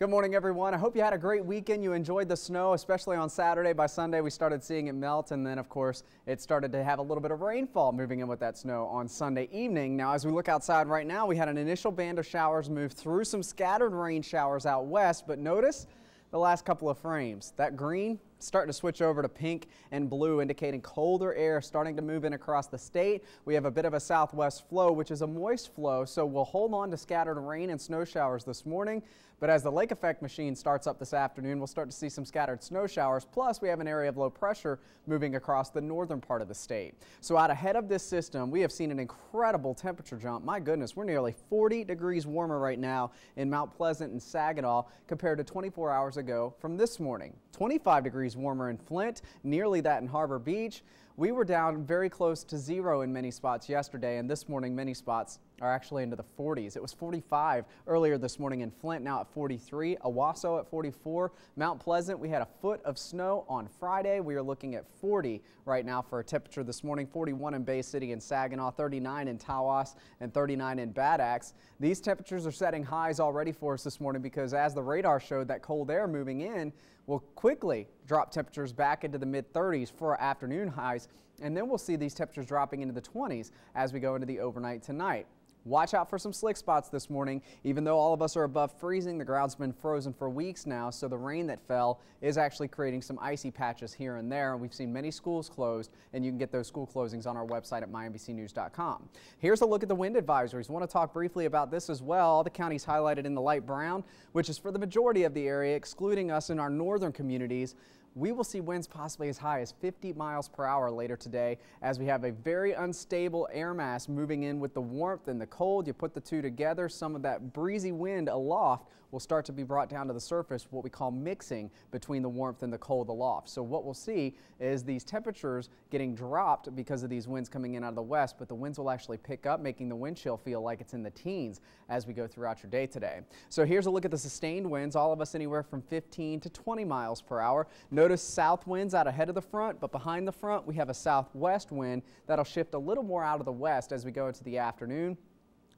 Good morning, everyone. I hope you had a great weekend. You enjoyed the snow, especially on Saturday. By Sunday, we started seeing it melt, and then, of course, it started to have a little bit of rainfall moving in with that snow on Sunday evening. Now, as we look outside right now, we had an initial band of showers move through some scattered rain showers out west, but notice the last couple of frames. That green starting to switch over to pink and blue, indicating colder air starting to move in across the state. We have a bit of a southwest flow, which is a moist flow, so we'll hold on to scattered rain and snow showers this morning. But as the lake effect machine starts up this afternoon, we'll start to see some scattered snow showers. Plus, we have an area of low pressure moving across the northern part of the state. So out ahead of this system, we have seen an incredible temperature jump. My goodness, we're nearly 40 degrees warmer right now in Mount Pleasant and Saginaw compared to 24 hours ago from this morning. 25 degrees warmer in Flint, nearly that in Harbor Beach. We were down very close to zero in many spots yesterday, and this morning many spots are actually into the 40s. It was 45 earlier this morning in Flint, now at 43. Owasso at 44. Mount Pleasant, we had a foot of snow on Friday. We are looking at 40 right now for a temperature this morning. 41 in Bay City and Saginaw, 39 in Tawas, and 39 in Bad Axe. These temperatures are setting highs already for us this morning because as the radar showed, that cold air moving in will quickly drop temperatures back into the mid-30s for our afternoon highs, and then we'll see these temperatures dropping into the 20s as we go into the overnight tonight. Watch out for some slick spots this morning. Even though all of us are above freezing, the ground's been frozen for weeks now, so the rain that fell is actually creating some icy patches here and there. We've seen many schools closed, and you can get those school closings on our website at mynbcnews.com. Here's a look at the wind advisories. I want to talk briefly about this as well. All the counties highlighted in the light brown, which is for the majority of the area, excluding us in our northern communities. We will see winds possibly as high as 50 miles per hour later today as we have a very unstable air mass moving in with the warmth and the cold. You put the two together, some of that breezy wind aloft will start to be brought down to the surface, what we call mixing between the warmth and the cold aloft. So what we'll see is these temperatures getting dropped because of these winds coming in out of the west, but the winds will actually pick up, making the wind chill feel like it's in the teens as we go throughout your day today. So here's a look at the sustained winds, all of us anywhere from 15 to 20 miles per hour. Notice south winds out ahead of the front, but behind the front we have a southwest wind that'll shift a little more out of the west as we go into the afternoon.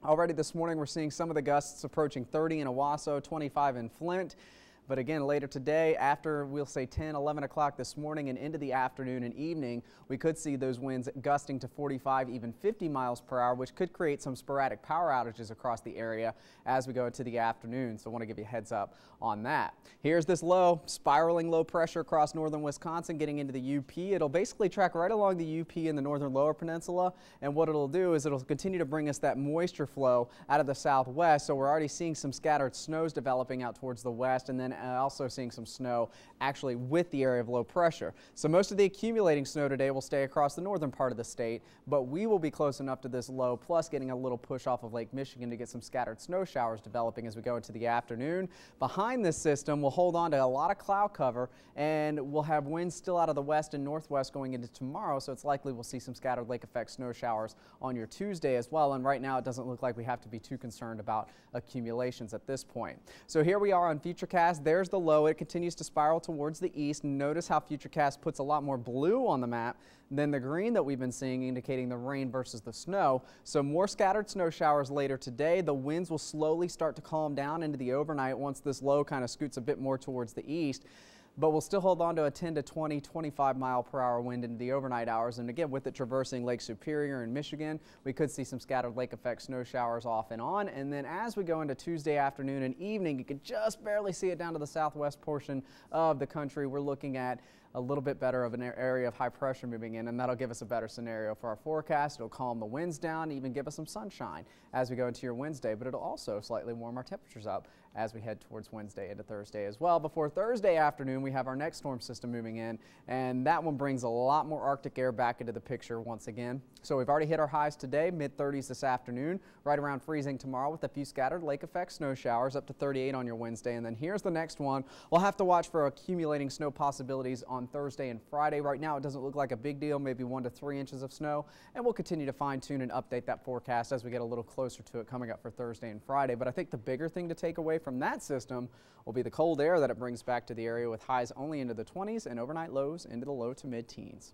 Already this morning we're seeing some of the gusts approaching 30 in Owasso, 25 in Flint. But again, later today, after we'll say 10, 11 o'clock this morning and into the afternoon and evening, we could see those winds gusting to 45, even 50 miles per hour, which could create some sporadic power outages across the area as we go into the afternoon. So I want to give you a heads up on that. Here's this low, spiraling low pressure across northern Wisconsin getting into the UP. It'll basically track right along the UP in the northern lower peninsula. And what it'll do is it'll continue to bring us that moisture flow out of the southwest. So we're already seeing some scattered snows developing out towards the west, and then also seeing some snow actually with the area of low pressure. So most of the accumulating snow today will stay across the northern part of the state, but we will be close enough to this low, plus getting a little push off of Lake Michigan to get some scattered snow showers developing as we go into the afternoon. Behind this system, we'll hold on to a lot of cloud cover, and we'll have winds still out of the west and northwest going into tomorrow, so it's likely we'll see some scattered lake effect snow showers on your Tuesday as well. And right now it doesn't look like we have to be too concerned about accumulations at this point. So here we are on Futurecast. There's the low. It continues to spiral towards the east. Notice how Futurecast puts a lot more blue on the map than the green that we've been seeing, indicating the rain versus the snow. So more scattered snow showers later today. The winds will slowly start to calm down into the overnight once this low kind of scoots a bit more towards the east. But we'll still hold on to a 10 to 20, 25 mile per hour wind into the overnight hours. And again, with it traversing Lake Superior in Michigan, we could see some scattered lake effect snow showers off and on. And then as we go into Tuesday afternoon and evening, you can just barely see it down to the southwest portion of the country. We're looking at a little bit better of an area of high pressure moving in, and that'll give us a better scenario for our forecast. It'll calm the winds down, even give us some sunshine as we go into your Wednesday, but it'll also slightly warm our temperatures up as we head towards Wednesday into Thursday as well. Before Thursday afternoon, we have our next storm system moving in, and that one brings a lot more Arctic air back into the picture once again. So we've already hit our highs today, mid-30s this afternoon, right around freezing tomorrow with a few scattered lake effect snow showers up to 38 on your Wednesday. And then here's the next one. We'll have to watch for accumulating snow possibilities on Thursday and Friday. Right now it doesn't look like a big deal, maybe 1 to 3 inches of snow, and we'll continue to fine tune and update that forecast as we get a little closer to it coming up for Thursday and Friday. But I think the bigger thing to take away from that system will be the cold air that it brings back to the area with highs only into the 20s and overnight lows into the low to mid-teens.